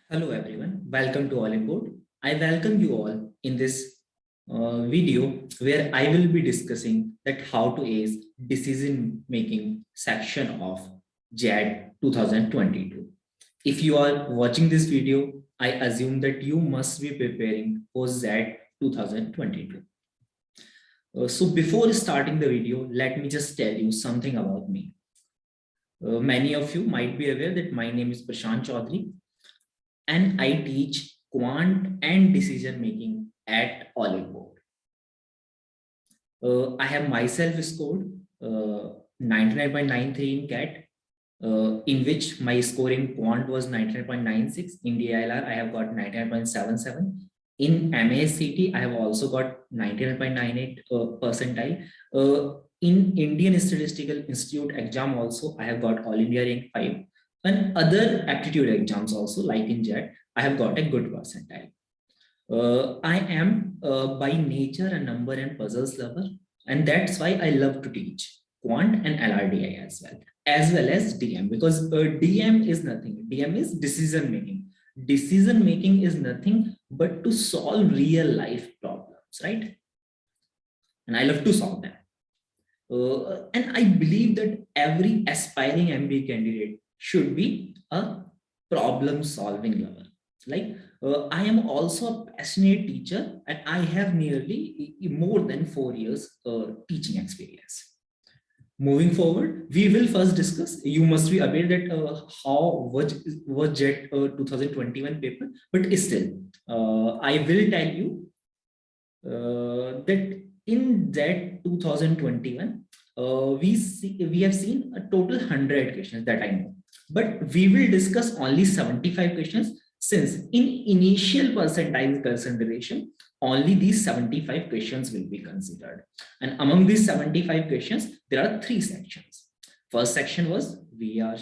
Hello everyone, welcome to Oliveboard. I welcome you all in this video where I will be discussing that how to ace decision making section of XAT 2022. If you are watching this video, I assume that you must be preparing for XAT 2022. So before starting the video, let me just tell you something about me. Many of you might be aware that my name is Prashant Chaudhary and I teach quant and decision making at Oliveboard. I have myself scored 99.93 in CAT, in which my score in quant was 99.96. In DILR, I have got 99.77. In MASCT, I have also got 99.98 percentile. In Indian Statistical Institute exam also, I have got All India rank 5. And other aptitude exams also, like in XAT, I have got a good percentile. I am by nature a number and puzzles lover, and that's why I love to teach quant and LRDI as well as DM, because DM is nothing. DM is decision making. Decision making is nothing but to solve real life problems, right? And I love to solve them. And I believe that every aspiring MBA candidate should be a problem solving lover. Like I am also a passionate teacher and I have nearly more than 4 years teaching experience. Moving forward, we will first discuss, you must be aware that how was XAT 2021 paper, but still I will tell you that in XAT 2021, we have seen a total 100 questions that I know, but we will discuss only 75 questions, since in initial percentile consideration, only these 75 questions will be considered. And among these 75 questions, there are 3 sections. First section was VR.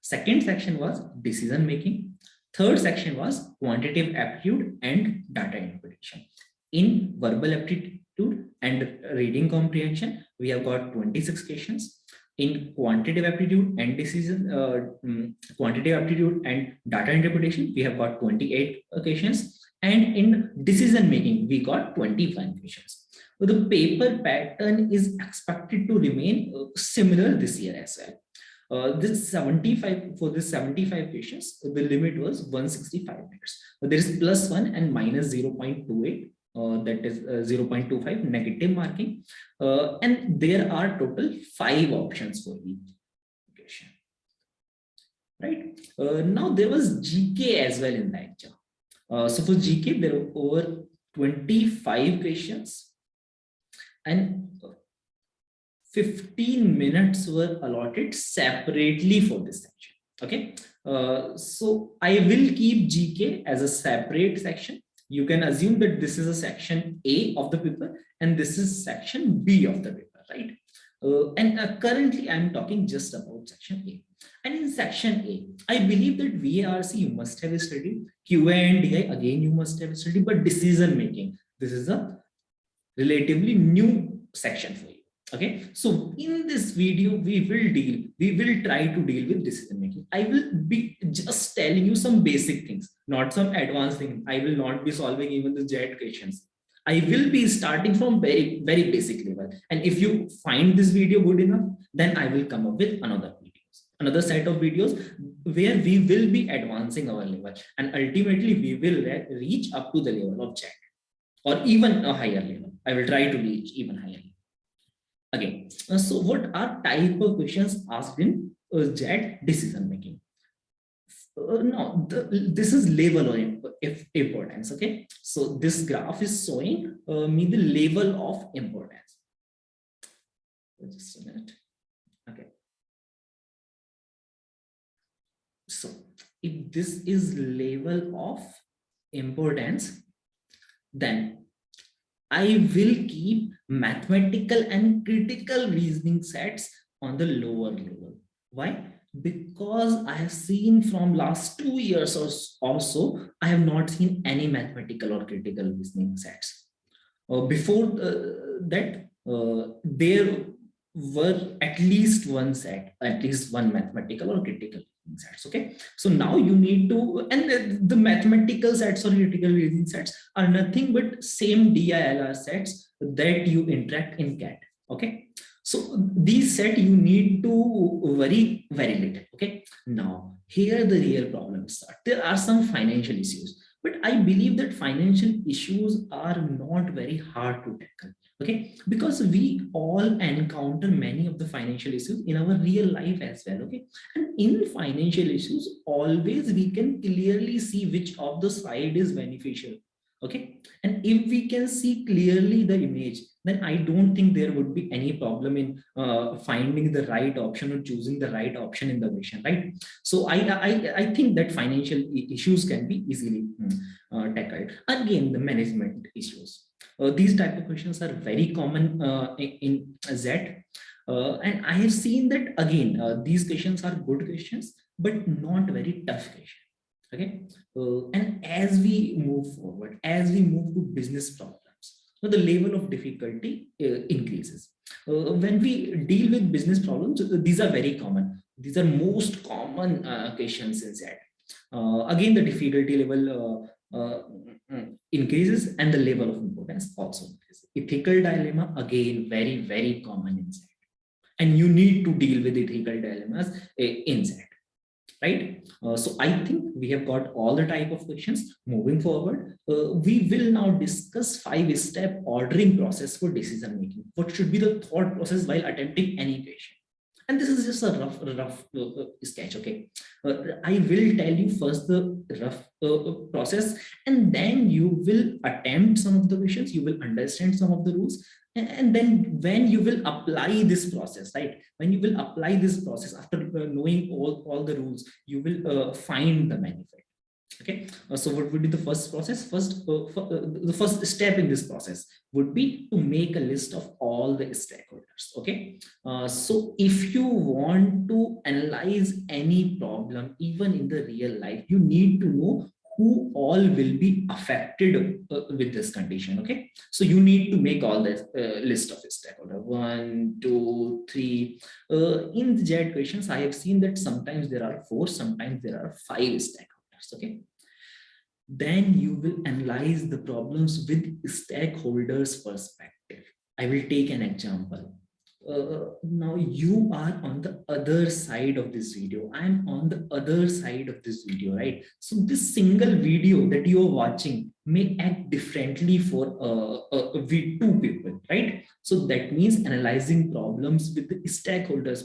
Second section was decision making. Third section was quantitative aptitude and data interpretation. In verbal aptitude and reading comprehension, we have got 26 questions. In quantitative aptitude and quantitative aptitude and data interpretation, we have got 28 questions. And in decision making, we got 21 questions. So the paper pattern is expected to remain similar this year as well. This 75 questions, the limit was 165 minutes. There is +1 and -0.28. That is 0.25 negative marking, and there are total 5 options for each question, right? Now there was GK as well in that exam. So for GK, there were over 25 questions and 15 minutes were allotted separately for this section. Okay, so I will keep GK as a separate section. You can assume that this is a section A of the paper and this is section B of the paper, right? And currently I'm talking just about section A. And in section A, I believe that VARC you must have studied, QA and DI again you must have studied, but decision making, this is a relatively new section for you. Okay, so in this video, we will try to deal with decision making. I will be just telling you some basic things, not some advanced things. I will not be solving even the XAT questions. I will be starting from very basic level. And if you find this video good enough, then I will come up with another set of videos where we will be advancing our level. And ultimately, we will reach up to the level of XAT or even a higher level. I will try to reach even higher level. Again, so what are type of questions asked in XAT decision making? This is level of importance. Okay, so this graph is showing me the level of importance. Just a minute. Okay, so if this is level of importance, then I will keep mathematical and critical reasoning sets on the lower level. Why? Because I have seen from last 2 years or so, I have not seen any mathematical or critical reasoning sets. Before that, there were at least one set, at least one mathematical or critical sets. Okay, so now you need to, and the mathematical sets or theoretical reasoning sets are nothing but same DILR sets that you interact in CAT. Okay, so these set you need to very little. Okay, now here the real problems start. There are some financial issues, but I believe that financial issues are not very hard to tackle. Okay, because we all encounter many of the financial issues in our real life as well. Okay, and in financial issues always we can clearly see which of the side is beneficial. Okay, and if we can see clearly the image, then I don't think there would be any problem in finding the right option or choosing the right option in the question, right? So I think that financial issues can be easily tackled. Again, the management issues. These type of questions are very common in Z. And I have seen that again, these questions are good questions, but not very tough questions. Okay. And as we move forward, as we move to business problems, so the level of difficulty increases. When we deal with business problems, these are very common. These are most common questions in Z. Again, the difficulty level increases and the level of importance also increases. Ethical dilemma, again, very common in Z. And you need to deal with ethical dilemmas in Z, right? So I think we have got all the type of questions. Moving forward, we will now discuss 5-step ordering process for decision making. What should be the thought process while attempting any question? And this is just a rough sketch. Okay, I will tell you first the rough process, and then you will attempt some of the questions, you will understand some of the rules, and then when you will apply this process, right, when you will apply this process after knowing all the rules, you will find the benefit. Okay, so what would be the first process? The first step in this process would be to make a list of all the stakeholders. Okay, so if you want to analyze any problem, even in the real life, you need to know who all will be affected with this condition. Okay, so you need to make all this list of stakeholder 1, 2, 3. In the JET questions, I have seen that sometimes there are 4, sometimes there are 5 stakeholders. Okay, then you will analyze the problems with stakeholders perspective. I will take an example. Now you are on the other side of this video, I am on the other side of this video, right? So this single video that you are watching may act differently for with 2 people, right? So that means analyzing problems with the stakeholders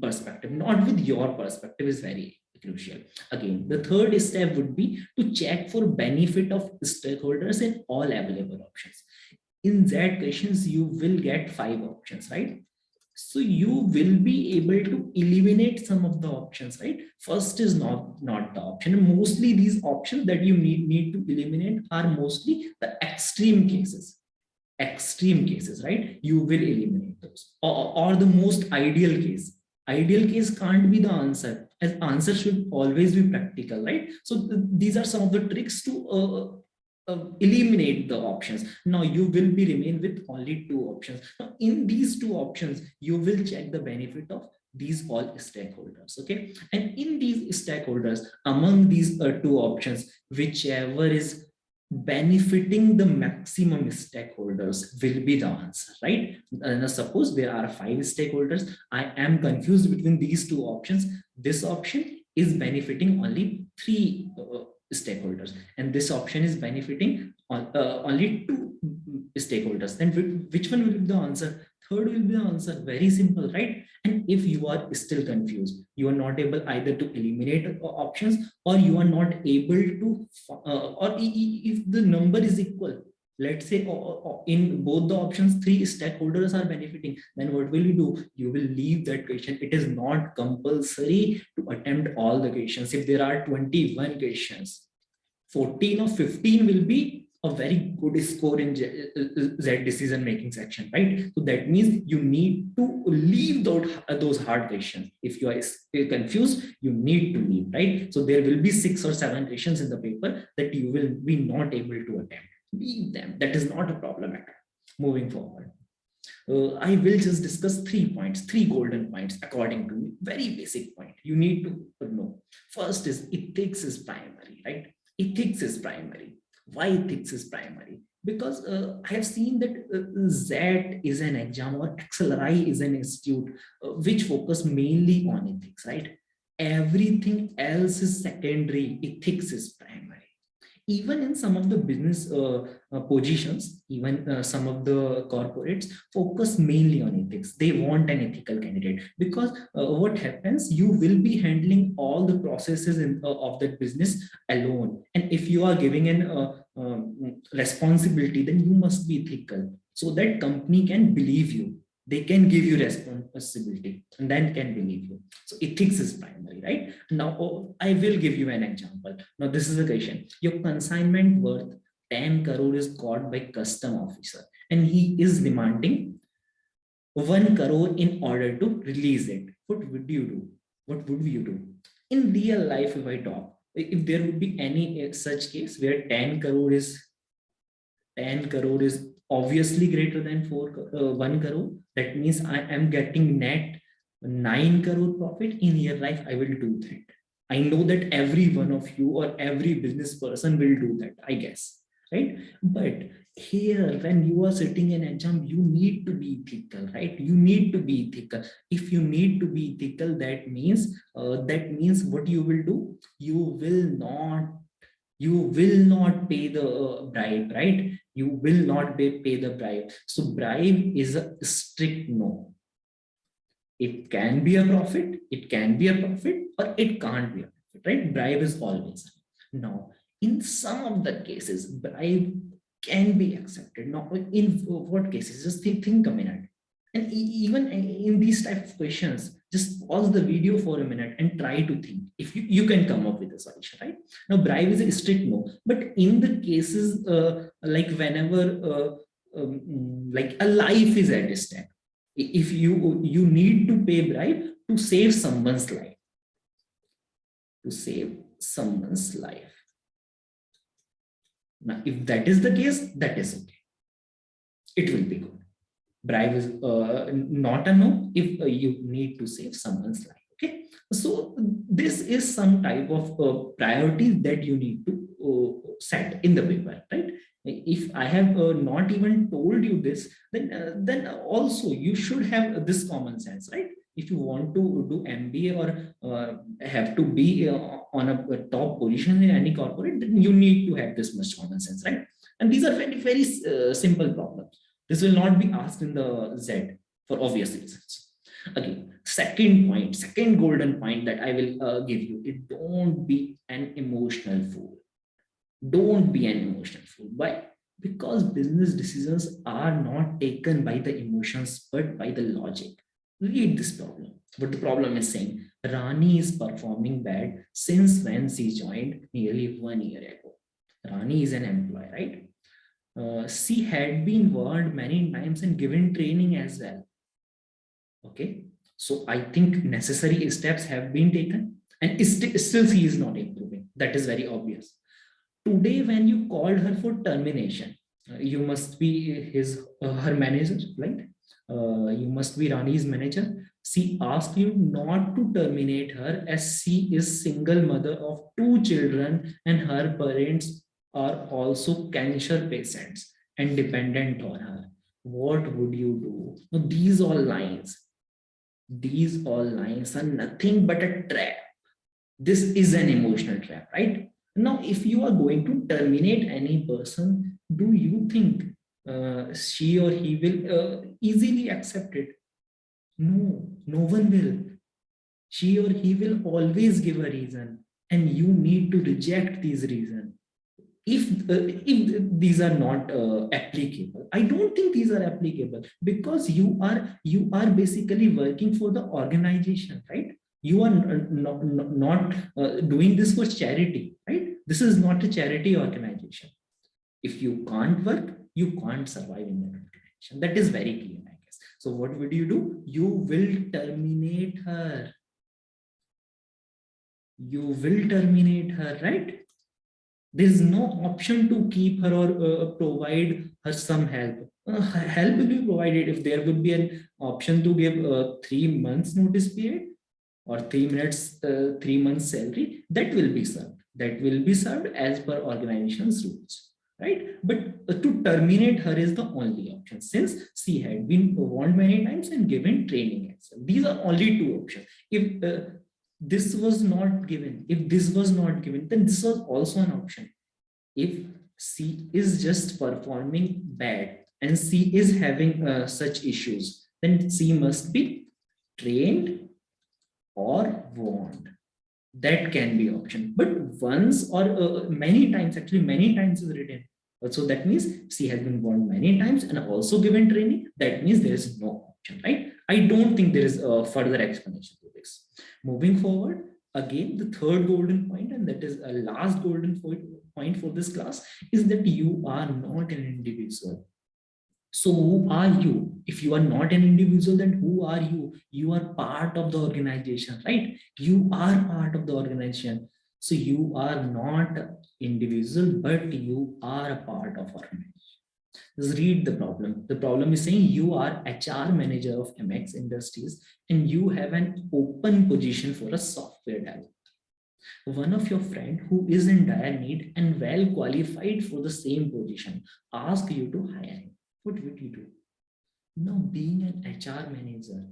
perspective, not with your perspective, is very crucial. Again, the third step would be to check for benefit of stakeholders in all available options. In Z questions, you will get 5 options, right? So you will be able to eliminate some of the options, right? First is not the option. Mostly these options that you need to eliminate are mostly the extreme cases, right? You will eliminate those, or the most ideal case. Ideal case can't be the answer, as answer should always be practical, right? So these are some of the tricks to eliminate the options. Now you will be remain with only 2 options. Now in these 2 options, you will check the benefit of these all stakeholders. Okay, and in these stakeholders, among these 2 options, whichever is benefiting the maximum stakeholders will be the answer, right? Now suppose there are 5 stakeholders, I am confused between these 2 options. This option is benefiting only 3 stakeholders, and this option is benefiting only 2 stakeholders. Then which one will be the answer? Third will be the answer. Very simple, right? And if you are still confused, you are not able either to eliminate options, or you are not able to, or if the number is equal, let's say in both the options 3 stakeholders are benefiting, then what will you do? You will leave that question. It is not compulsory to attempt all the questions. If there are 21 questions, 14 or 15 will be a very good score in Z decision making section, right? So that means you need to leave those hard questions. If you are confused, you need to leave, right? So there will be 6 or 7 questions in the paper that you will be not able to attempt. Leave them. That is not a problem at all. Moving forward, I will just discuss 3 points, 3 golden points according to me. Very basic point you need to know. First is ethics is primary, right? Ethics is primary. Why ethics is primary? Because I have seen that XAT is an exam or XLRI is an institute which focus mainly on ethics, right? Everything else is secondary. Ethics is primary. Even in some of the business positions, even some of the corporates focus mainly on ethics. They want an ethical candidate because what happens, you will be handling all the processes of that business alone, and if you are giving an responsibility, then you must be ethical so that company can believe you. They can give you responsibility and then can believe you. So ethics is primary, right? Now, I will give you an example. Now, this is a question. Your consignment worth 10 crore is caught by custom officer and he is demanding 1 crore in order to release it. What would you do? What would you do? In real life, if I talk, if there would be any such case where 10 crore is obviously greater than 1 crore, that means I am getting net 9 crore profit in your life, I will do that. I know that every one of you or every business person will do that, I guess, right? But here, when you are sitting in exam, you need to be ethical, right? You need to be ethical. If you need to be ethical, that means what you will do, you will not pay the bribe, right? You will not pay the bribe. So bribe is a strict no. It can be a profit, it can be a profit, or it can't be a profit, right? Bribe is always. Now, in some of the cases, bribe can be accepted. Now, in what cases? Just think a minute. And even in these type of questions, just pause the video for a minute and try to think. If you can come up with a solution, right? Now, bribe is a strict no. But in the cases like whenever like a life is at stake, if you need to pay bribe to save someone's life, to save someone's life. Now, if that is the case, that is okay. It will be good. Bribe is not a no if you need to save someone's life. Okay, so this is some type of priorities that you need to set in the paper, right? If I have not even told you this, then also you should have this common sense, right? If you want to do MBA or have to be on a top position in any corporate, then you need to have this much common sense, right? And these are very, very simple problems. This will not be asked in the Z for obvious reasons. Okay, second golden point that I will give you, it don't be an emotional fool. Don't be an emotional fool. Why? Because business decisions are not taken by the emotions, but by the logic. Read this problem. What the problem is saying, Rani is performing bad since when she joined nearly 1 year ago. Rani is an employee, right? She had been warned many times and given training as well. Okay, so I think necessary steps have been taken, and still she is not improving. That is very obvious. Today, when you called her for termination, you must be her manager, right? You must be Rani's manager. She asked you not to terminate her as she is single mother of 2 children and her parents are also cancer patients and dependent on her. What would you do? Now, these all lines are nothing but a trap. This is an emotional trap, right? Now, if you are going to terminate any person, do you think she or he will easily accept it? No, no one will. She or he will always give a reason, and you need to reject these reasons. If these are not applicable, I don't think these are applicable, because you are basically working for the organization, right? You are not doing this for charity, right? This is not a charity organization. If you can't work, you can't survive in that organization. That is very clear, I guess. So what would you do? You will terminate her. You will terminate her, right? There is no option to keep her or provide her some help. Help will be provided if there would be an option to give 3 months notice period. or 3 minutes, 3 months salary, that will be served. That will be served as per organization's rules, right? But to terminate her is the only option, since she had been warned many times and given training as well. These are only two options. If this was not given, if this was not given, then this was also an option. If she is just performing bad and she is having such issues, then she must be trained or warned. That can be option, but once or many times, actually many times is written. So that means she has been warned many times and also given training. That means there is no option, right? I don't think there is a further explanation to this. Moving forward, again, the third golden point, and that is a last golden point for this class, is that you are not an individual. So who are you? If you are not an individual, then who are you? You are part of the organization, right? You are part of the organization. So you are not individual, but you are a part of organization. Just read the problem. The problem is saying you are HR manager of MX Industries and you have an open position for a software developer. One of your friend who is in dire need and well qualified for the same position ask you to hire him. What would you do? Now, being an HR manager,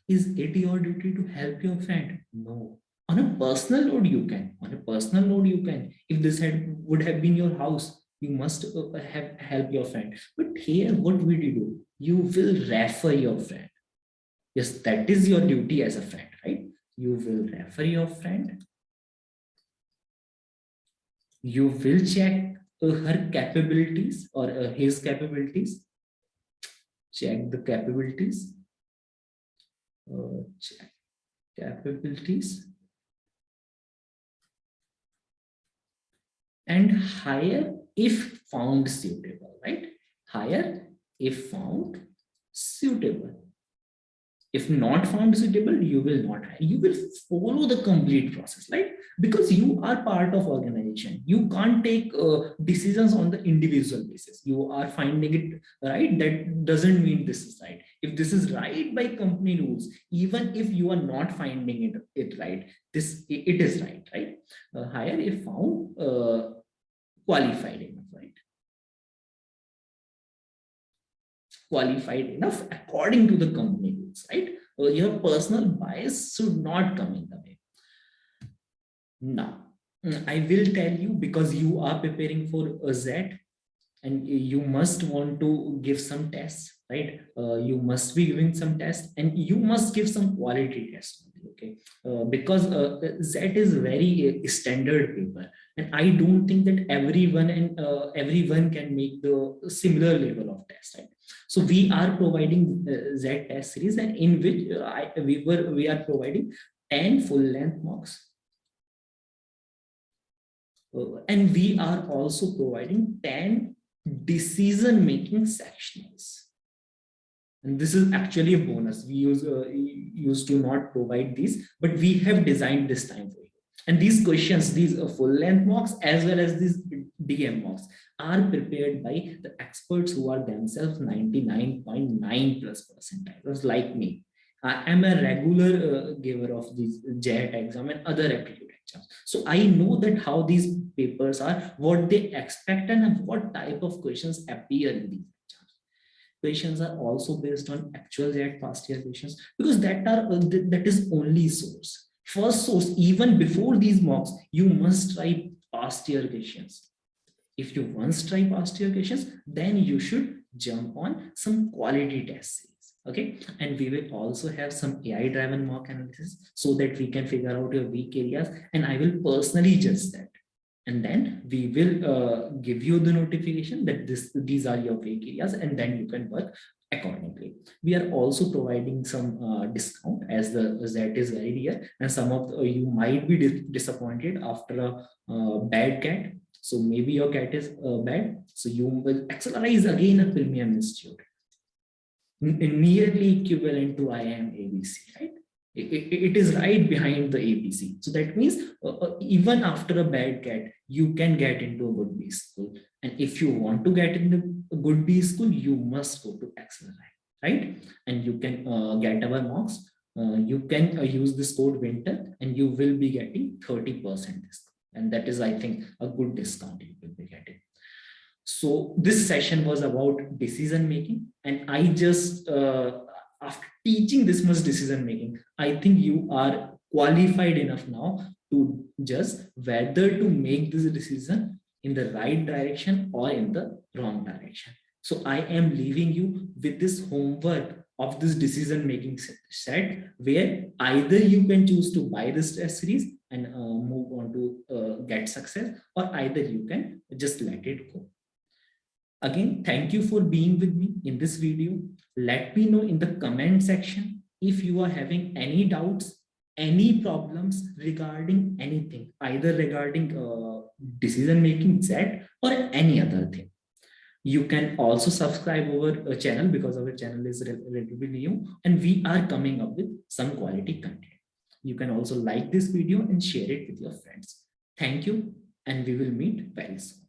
is it your duty to help your friend? No. On a personal note, you can. On a personal note, you can. If this would have been your house, you must have help your friend. But here, what will you do? You will refer your friend. Yes, that is your duty as a friend, right? You will refer your friend. You will check her capabilities or his capabilities. Check the capabilities. Check capabilities. And hire if found suitable, right? Hire if found suitable. If not found suitable, you will not hire. You will follow the complete process, right? Because you are part of organization. You can't take decisions on the individual basis. You are finding it right. That doesn't mean this is right. If this is right by company rules, even if you are not finding it right, it is right, right? Hire if found qualified enough, right? Qualified enough according to the company rules, right? Your personal bias should not come in the way. Now, I will tell you, because you are preparing for a XAT and you must want to give some tests, right? You must be giving some tests and you must give some quality tests, okay? Because XAT is very standard paper, and I don't think that everyone can make the similar level of test, right? So we are providing XAT test series, and in which we are providing 10 full length mocks. And we are also providing 10 decision making sectionals. And this is actually a bonus. We used to not provide these, but we have designed this time for you. And these questions, these full length mocks as well as these DM mocks, are prepared by the experts who are themselves 99.9 plus percentiles, like me. I am a regular giver of these JET exam and other aptitude exams. So I know that how these papers are, what they expect, and what type of questions appear in these exams. Questions are also based on actual JET past year questions, because that is only source. First source, even before these mocks, you must try past year questions. If you once try past year questions, then you should jump on some quality test series. Okay, and we will also have some AI driven mock analysis so that we can figure out your weak areas, and I will personally judge that. And then we will give you the notification that these are your weak areas, and then you can work accordingly. We are also providing some discount, as the XAT is very dear, and some of you might be disappointed after a bad CAT. So maybe your CAT is bad, so you will accelerate again a premium institute, nearly equivalent to IIM ABC, right? It is right behind the ABC. So that means even after a bad CAT, you can get into a good B school. And if you want to get into a good B school, you must go to Accelerate, right? And you can get our mocks You can use this code winter and you will be getting 30% discount. And that is, I think, a good discount you will be getting. So this session was about decision making. And I just, after teaching this much decision making, I think you are qualified enough now to just whether to make this decision in the right direction or in the wrong direction. So I am leaving you with this homework of this decision making set, where either you can choose to buy this test series and move on to get success, or either you can just let it go. Again, thank you for being with me in this video. Let me know in the comment section if you are having any doubts, any problems regarding anything, either regarding decision making XAT or any other thing. You can also subscribe our channel, because our channel is relatively new and we are coming up with some quality content. You can also like this video and share it with your friends. Thank you, and we will meet very soon.